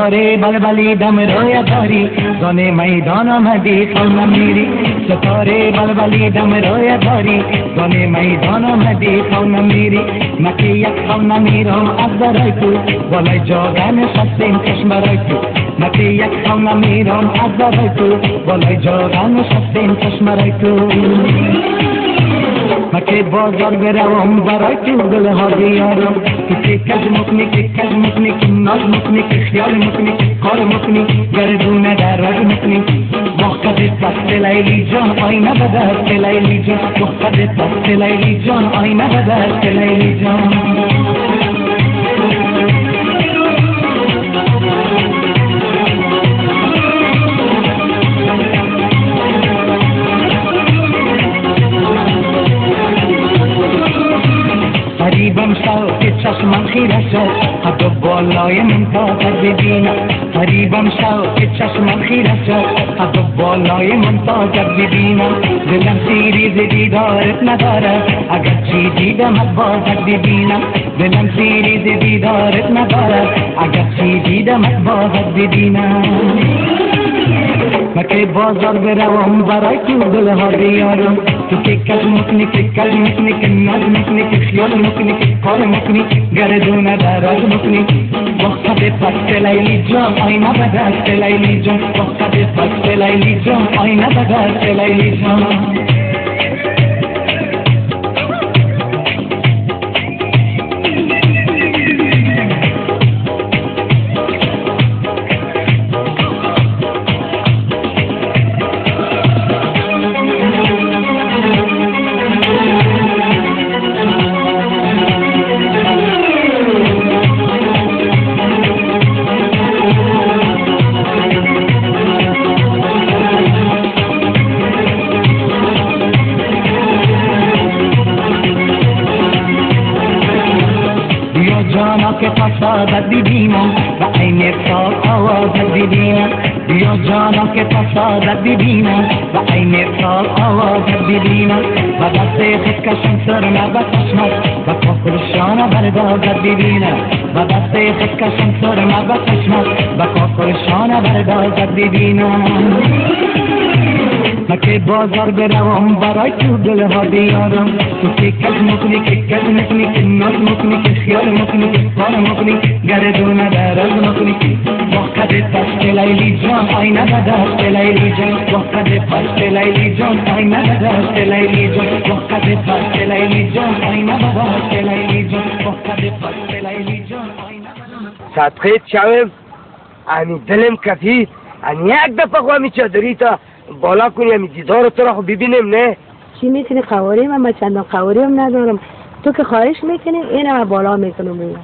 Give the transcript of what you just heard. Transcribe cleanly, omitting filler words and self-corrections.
ستاره بلبلی دم روی داری زن میدان آمدی خون میری ستاره بلبلی دم روی داری زن میدان آمدی خون میری مکی یک خون میرم از برای تو بالای جاگه نشستیم چشم برای تو مکی یک خون میرم از برای تو بالای جاگه نشستیم چشم برای تو مکی بازار بروم برای تو دل ها بیارم که کج مکنی که ناز مکنی که خیال مکنی که کار مکنی گردونه در رگ مکنی وقت دست لیلی جان آینه به دست لیلی جان وقت دست لیلی جان آینه به دست لیلی جان قریبم شو که چشمم خیره شد حد بالای منتظر ببینم قریبم شو که چشمم خیره شد حد بالای منتظر ببینم دلم سیری دیدارت نداره اگر چی دیدم بازت ببینم دلم سیری دیدارت نداره اگر چی دیدم بازت ببینم مکی بازار بروم برای تو دل ها بیارم تو که کج مکنی که ناز مکنی که خیال مکنی که کار مکنی گردونه در راز مکنی وقت پست لیلی جان آینه به دست لیلی جان وقت پست لیلی جان آینه به دست لیلی جان جانا که تصادت ببینم و عین افساد آوازت ببینم بیا جانا که تصادت ببینم و عین افساد آوازت ببینم و دست خود کشم سرمه و چشمت و کافرشانه بردازت ببینم و دست خود کشم سرمه و چشمت و کافرشانه بردازت ببینم مکی بازار بروم برای تو دل ها بیارم تو که کج مکنی که ناز مکنی که خیال مکنی که کار مکنی گردونه در از مکنی وقت پست لیلی جان آینه به دست لیلی جان وقت پست لیلی جان آینه به دست لیلی جان وقت پست لیلی جان آینه به دست لیلی جان وقت پست لیلی جان آینه به دست صدقه شوم انی دلم کفید انی یک دفعه خواهمی چادری تا بالا کنی همی دیدار تو را خب ببینیم نه چی میتونی قواریم من چندان قواریم ندارم تو که خواهش میکنی اینم بالا میکنم